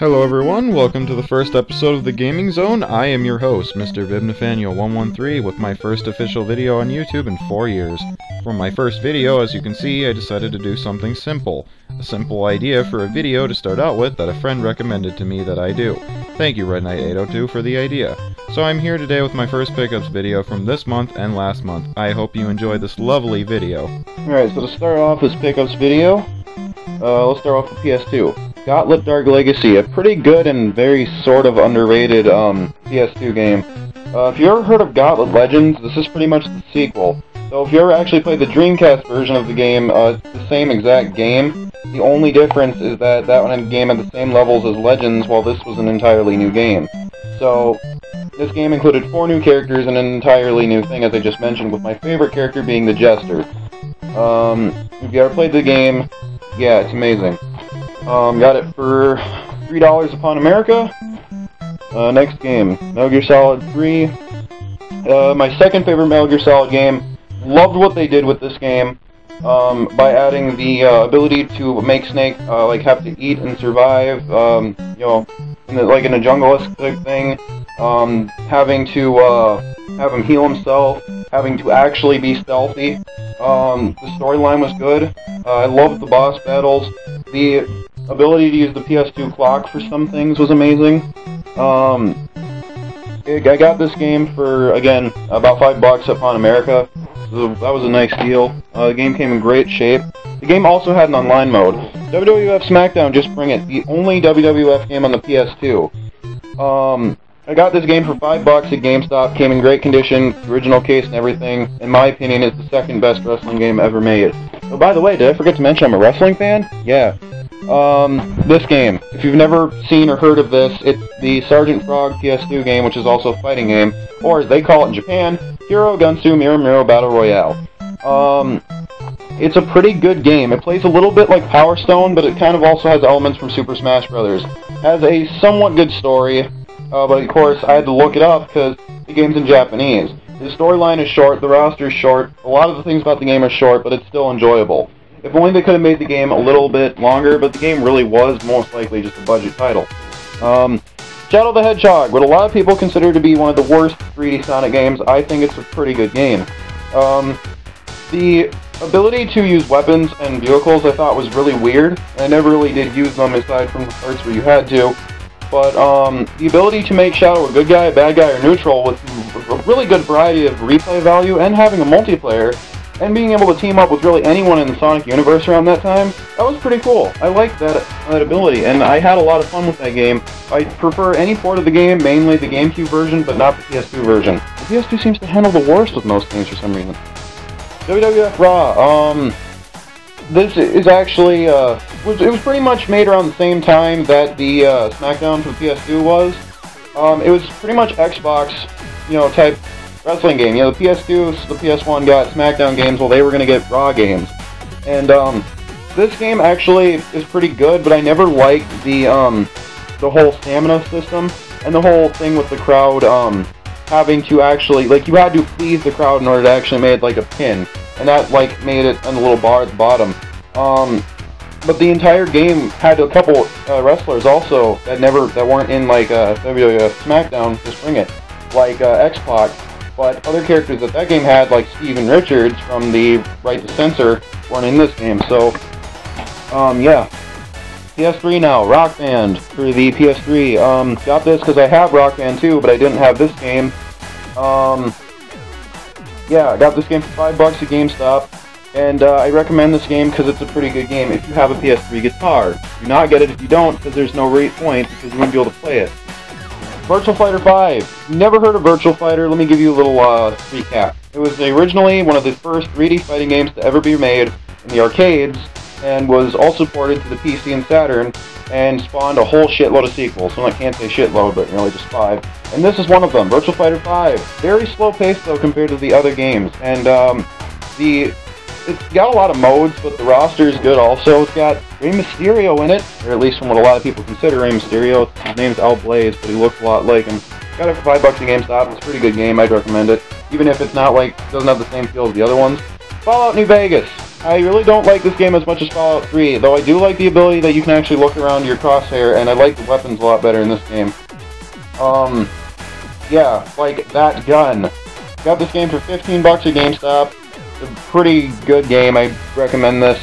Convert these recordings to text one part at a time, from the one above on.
Hello everyone, welcome to the first episode of the Gaming Zone. I am your host, Mr. VibNathaniel113, with my first official video on YouTube in 4 years. For my first video, as you can see, I decided to do something simple. A simple idea for a video to start out with that a friend recommended to me that I do. Thank you, Red Knight 802, for the idea. So I'm here today with my first pickups video from this month and last month. I hope you enjoy this lovely video. Alright, so to start off this pickups video, let's start off with PS2. Gauntlet Dark Legacy, a pretty good and very sort of underrated PS2 game. If you ever heard of Gauntlet Legends, this is pretty much the sequel. So if you ever actually played the Dreamcast version of the game, it's the same exact game. The only difference is that that one game had the same levels as Legends, while this was an entirely new game. So this game included 4 new characters and an entirely new thing, as I just mentioned, with my favorite character being the Jester. If you ever played the game, yeah, it's amazing. Got it for $3 upon America. Next game, Metal Gear Solid 3. My second favorite Metal Gear Solid game. Loved what they did with this game by adding the ability to make Snake like have to eat and survive. You know, like in a jungle-esque type thing. Having to have him heal himself. Having to actually be stealthy. The storyline was good. I loved the boss battles. The ability to use the PS2 clock for some things was amazing. I got this game for, again, about $5 upon America. So that was a nice deal. The game came in great shape. The game also had an online mode. WWF SmackDown, just bring it. The only WWF game on the PS2. I got this game for $5 at GameStop. Came in great condition, original case and everything. In my opinion, it's the second best wrestling game ever made. Oh, by the way, did I forget to mention I'm a wrestling fan? Yeah. This game. If you've never seen or heard of this, it's the Sergeant Frog PS2 game, which is also a fighting game, or as they call it in Japan, Hero Gunsu Miro Miro Battle Royale. It's a pretty good game. It plays a little bit like Power Stone, but it kind of also has elements from Super Smash Bros. Has a somewhat good story, but of course I had to look it up because the game's in Japanese. The storyline is short, the roster is short, a lot of the things about the game are short, but it's still enjoyable. If only they could have made the game a little bit longer, but the game really was most likely just a budget title. Shadow the Hedgehog, what a lot of people consider to be one of the worst 3D Sonic games, I think it's a pretty good game. The ability to use weapons and vehicles I thought was really weird. I never really did use them aside from the parts where you had to. But the ability to make Shadow a good guy, a bad guy, or neutral with a really good variety of replay value and having a multiplayer, and being able to team up with really anyone in the Sonic universe around that time, that was pretty cool. I liked that ability, and I had a lot of fun with that game. I prefer any port of the game, mainly the GameCube version, but not the PS2 version. The PS2 seems to handle the worst with most games for some reason. WWF Raw, this is actually, it was pretty much made around the same time that the SmackDown for the PS2 was. It was pretty much Xbox, you know, type wrestling game. You know, the PS2, the PS1 got SmackDown games while they were going to get Raw games. And this game actually is pretty good, but I never liked the whole stamina system and the whole thing with the crowd having to actually, like, you had to please the crowd in order to actually make like a pin, and that like made it on the little bar at the bottom. But the entire game had a couple wrestlers also that weren't in like WWF SmackDown. Just bring it, like X-Pac. But other characters that game had, like Steven Richards from the Right to Censor, weren't in this game. So, yeah. PS3 now, Rock Band for the PS3. Got this because I have Rock Band 2, but I didn't have this game. Yeah, I got this game for $5 at GameStop, and I recommend this game because it's a pretty good game if you have a PS3 guitar. Do not get it if you don't, because there's no point, because you wouldn't be able to play it. Virtua Fighter 5. Never heard of Virtua Fighter? Let me give you a little recap. It was originally one of the first 3D fighting games to ever be made in the arcades, and was also ported to the PC and Saturn, and spawned a whole shitload of sequels. So I can't say shitload, but really just 5. And this is one of them, Virtua Fighter 5. Very slow paced though compared to the other games, and it's got a lot of modes, but the roster is good also. It's got Rey Mysterio in it, or at least from what a lot of people consider Rey Mysterio. His name's Al Blaze, but he looks a lot like him. Got it for $5 at GameStop. It's a pretty good game. I'd recommend it, even if it's not like doesn't have the same feel as the other ones. Fallout New Vegas. I really don't like this game as much as Fallout 3, though I do like the ability that you can actually look around your crosshair, and I like the weapons a lot better in this game. Yeah, like that gun. Got this game for 15 bucks at GameStop. It's a pretty good game. I recommend this,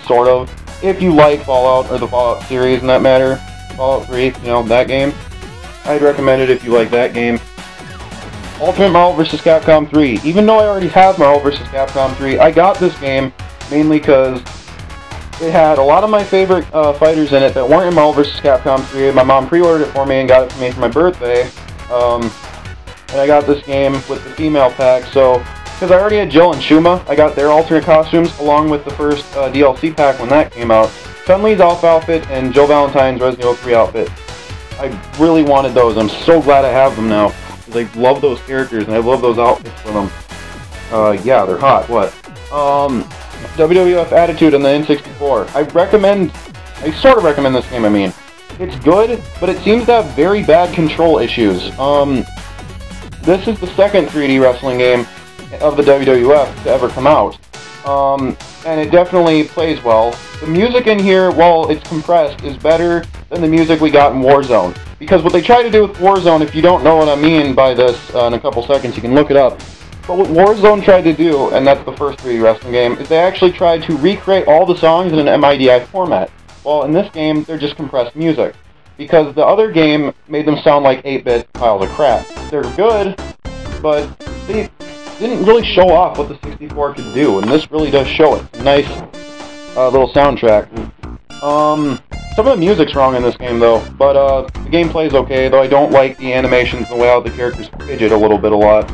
sort of. If you like Fallout, or the Fallout series in that matter. Fallout 3, you know, that game. I'd recommend it if you like that game. Ultimate Marvel vs. Capcom 3. Even though I already have Marvel vs. Capcom 3, I got this game mainly because it had a lot of my favorite fighters in it that weren't in Marvel vs. Capcom 3. My mom pre-ordered it for me and got it for me for my birthday. And I got this game with the female pack, so because I already had Jill and Shuma, I got their alternate costumes along with the first DLC pack when that came out. Chun-Li's Alpha outfit and Jill Valentine's Resident Evil 3 outfit. I really wanted those. I'm so glad I have them now, because I love those characters and I love those outfits for them. Yeah, they're hot. What? WWF Attitude on the N64. I sort of recommend this game, I mean. It's good, but it seems to have very bad control issues. This is the second 3D wrestling game of the WWF to ever come out. And it definitely plays well. The music in here, while it's compressed, is better than the music we got in Warzone. Because what they try to do with Warzone, if you don't know what I mean by this in a couple seconds, you can look it up. But what Warzone tried to do, and that's the first 3D wrestling game, is they actually tried to recreate all the songs in an MIDI format. Well, in this game, they're just compressed music. Because the other game made them sound like 8-bit piles of crap. They're good, but they didn't really show off what the 64 could do, and this really does show it. Nice little soundtrack. Some of the music's wrong in this game, though, but the gameplay's okay, though I don't like the animations and the way how the characters fidget a little bit a lot.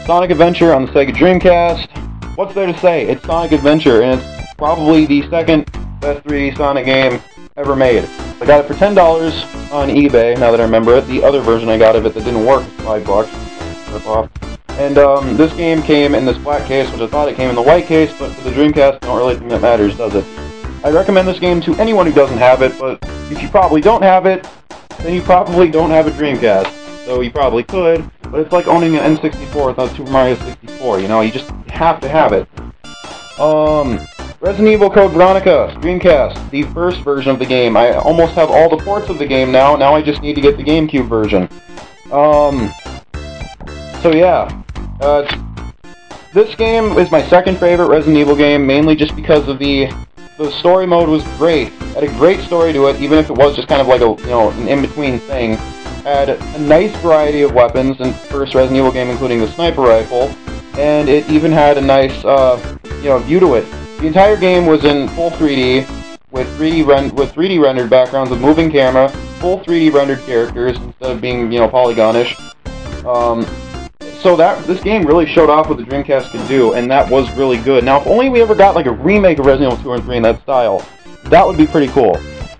Sonic Adventure on the Sega Dreamcast. What's there to say? It's Sonic Adventure, and it's probably the second best 3D Sonic game ever made. I got it for $10 on eBay, now that I remember it. The other version I got of it that didn't work was $5. Rip off. And this game came in this black case, which I thought it came in the white case, but for the Dreamcast, I don't really think that matters, does it? I recommend this game to anyone who doesn't have it, but if you probably don't have it, then you probably don't have a Dreamcast. So you probably could, but it's like owning an N64 without Super Mario 64, you know, you just have to have it. Resident Evil Code Veronica, Dreamcast, the first version of the game. I almost have all the ports of the game now I just need to get the GameCube version. So yeah, this game is my second favorite Resident Evil game, mainly just because of the story mode was great. It had a great story to it, even if it was just kind of like a, you know, an in-between thing. Had a nice variety of weapons in the first Resident Evil game, including the sniper rifle, and it even had a nice, you know, view to it. The entire game was in full 3D, with 3D rendered backgrounds, with moving camera, full 3D rendered characters instead of being, you know, polygonish. So this game really showed off what the Dreamcast could do, and that was really good. Now, if only we ever got like a remake of Resident Evil 2 and 3 in that style, that would be pretty cool.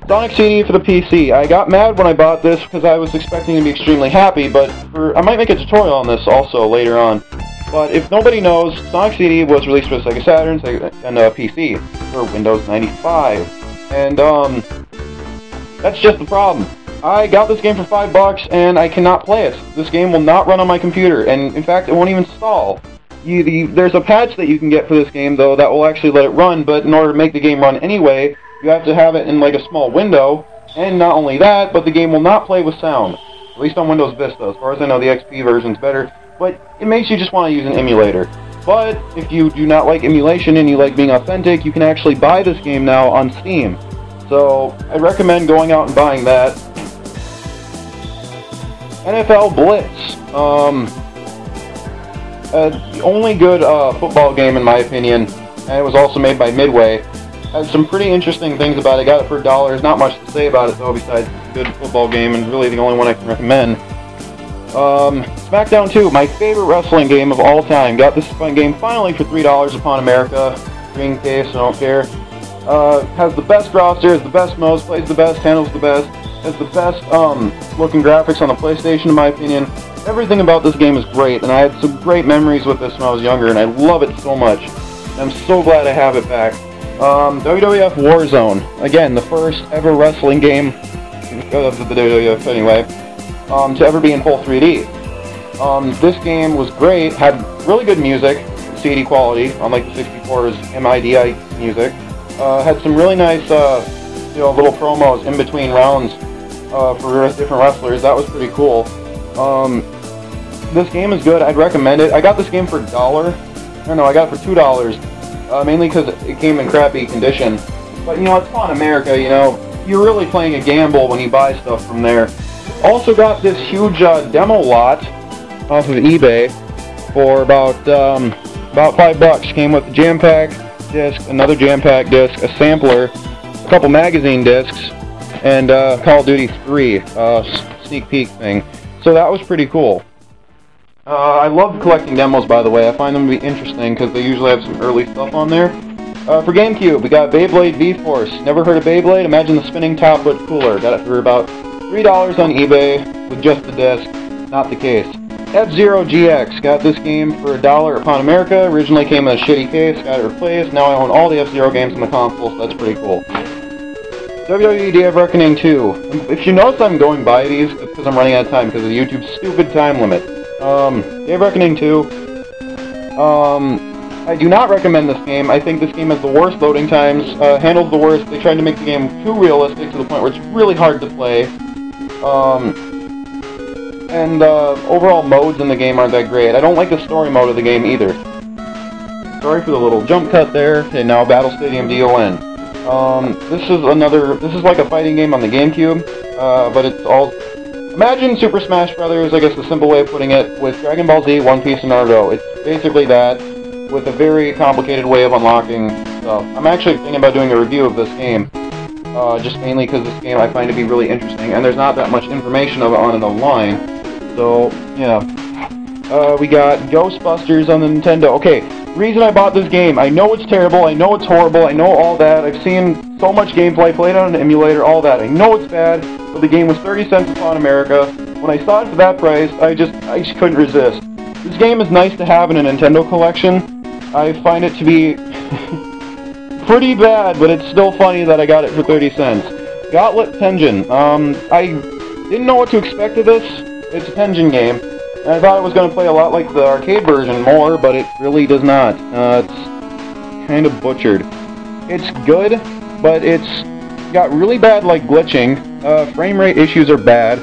Sonic CD for the PC. I got mad when I bought this because I was expecting to be extremely happy, but I might make a tutorial on this also later on. But if nobody knows, Sonic CD was released for Sega Saturn and PC for Windows 95. And that's just the problem. I got this game for $5 and I cannot play it. This game will not run on my computer, and in fact it won't even install. There's a patch that you can get for this game though that will actually let it run, but in order to make the game run anyway, you have to have it in like a small window, and not only that, but the game will not play with sound. At least on Windows Vista. As far as I know, the XP version's better, but it makes you just want to use an emulator. But if you do not like emulation and you like being authentic, you can actually buy this game now on Steam. So I recommend going out and buying that. NFL Blitz. The only good football game in my opinion, and it was also made by Midway. Has some pretty interesting things about it. Got it for $1. Not much to say about it though, besides it's a good football game and really the only one I can recommend. SmackDown 2, my favorite wrestling game of all time. Got this game finally for $3 upon America. Green case, I don't care. Has the best roster, has the best modes, plays the best, handles the best, has the best looking graphics on the PlayStation in my opinion. Everything about this game is great, and I had some great memories with this when I was younger, and I love it so much. And I'm so glad I have it back. WWF Warzone. Again, the first ever wrestling game of the WWF anyway, to ever be in full 3D. This game was great, had really good music, CD quality, unlike the 64's MIDI music. Had some really nice, little promos in between rounds for different wrestlers. That was pretty cool. This game is good. I'd recommend it. I got this game for $1. No, I got it for $2. Mainly because it came in crappy condition. But, it's Spawn America, You're really playing a gamble when you buy stuff from there. Also got this huge demo lot off of eBay for about $5. Came with a jam pack disc, another jam pack disc, a sampler, a couple magazine discs, and Call of Duty 3 sneak peek thing. So that was pretty cool. I love collecting demos, by the way. I find them to be interesting because they usually have some early stuff on there. For GameCube, we got Beyblade V-Force. Never heard of Beyblade? Imagine the spinning top but cooler. Got it for about $3 on eBay with just the disc. Not the case. F-Zero GX. Got this game for $1 upon America. Originally came in a shitty case. Got it replaced. Now I own all the F-Zero games on the console, so that's pretty cool. WWE Day of Reckoning 2. If you notice I'm going by these, it's because I'm running out of time because of YouTube's stupid time limit. Day of Reckoning 2. I do not recommend this game. I think this game has the worst loading times, handles the worst. They tried to make the game too realistic to the point where it's really hard to play. Overall modes in the game aren't that great. I don't like the story mode of the game either. Sorry for the little jump cut there. Okay, now Battle Stadium DON. This is like a fighting game on the GameCube, but it's all... Imagine Super Smash Brothers, I guess the simple way of putting it, with Dragon Ball Z, One Piece, and Naruto. It's basically that, with a very complicated way of unlocking stuff. I'm actually thinking about doing a review of this game, just mainly because this game I find to be really interesting, and there's not that much information on it online. So, yeah. We got Ghostbusters on the Nintendo. Okay, reason I bought this game, I know it's terrible, I know it's horrible, I know all that, I've seen so much gameplay, played on an emulator, all that. I know it's bad, but the game was 30 cents upon America. When I saw it for that price, I just couldn't resist. This game is nice to have in a Nintendo collection. I find it to be pretty bad, but it's still funny that I got it for 30 cents. Gauntlet Tengen. I didn't know what to expect of this. It's a Tengen game, and I thought it was going to play a lot like the arcade version more, but it really does not. It's kind of butchered. It's good, but it's got really bad, glitching. Frame rate issues are bad.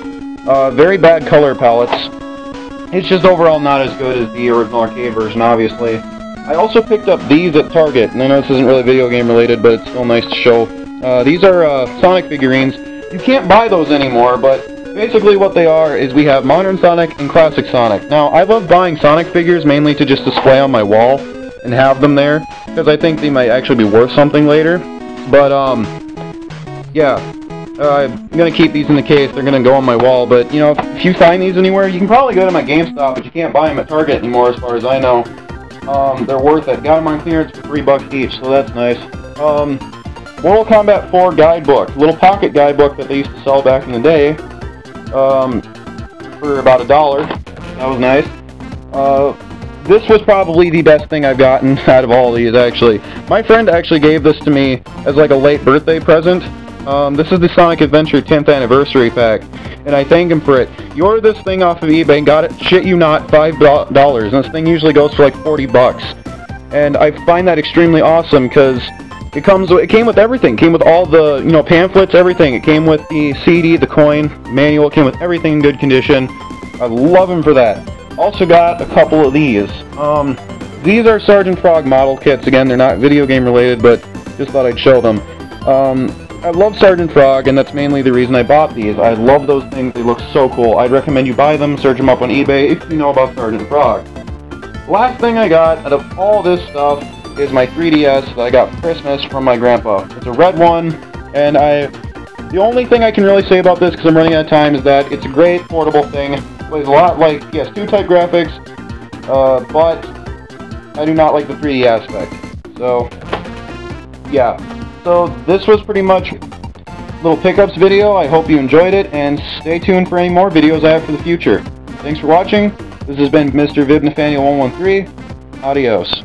Very bad color palettes. It's just overall not as good as the original arcade version, obviously. I also picked up these at Target, and I know this isn't really video game related, but it's still nice to show. These are Sonic figurines. You can't buy those anymore, but basically what they are is we have Modern Sonic and Classic Sonic. Now, I love buying Sonic figures mainly to just display on my wall and have them there, because I think they might actually be worth something later. But, yeah. I'm going to keep these in the case. They're going to go on my wall, but, if you find these anywhere, you can probably get them at GameStop, but you can't buy them at Target anymore as far as I know. They're worth it. Got them on clearance for $3 each, so that's nice. Mortal Kombat 4 guidebook. Little pocket guidebook that they used to sell back in the day. For about $1. That was nice. This was probably the best thing I've gotten out of all of these, actually. My friend actually gave this to me as like a late birthday present. This is the Sonic Adventure 10th Anniversary Pack, and I thank him for it. You order this thing off of eBay and got it, shit you not, $5, and this thing usually goes for like $40. And I find that extremely awesome, because it came with everything. It came with all the, pamphlets, everything. It came with the CD, the coin, manual. It came with everything in good condition. I love him for that. Also got a couple of these. These are Sergeant Frog model kits. Again, they're not video game related, but just thought I'd show them. I love Sergeant Frog, and that's mainly the reason I bought these. I love those things. They look so cool. I'd recommend you buy them, search them up on eBay if you know about Sergeant Frog. The last thing I got out of all this stuff is my 3DS that I got for Christmas from my grandpa. It's a red one, and the only thing I can really say about this, because I'm running out of time, is that it's a great portable thing. It plays a lot like PS2 type graphics, but I do not like the 3D aspect. So, yeah. So this was pretty much a little pickups video. I hope you enjoyed it, and stay tuned for any more videos I have for the future. Thanks for watching. This has been Mr. Vib Nathaniel 113. Adios.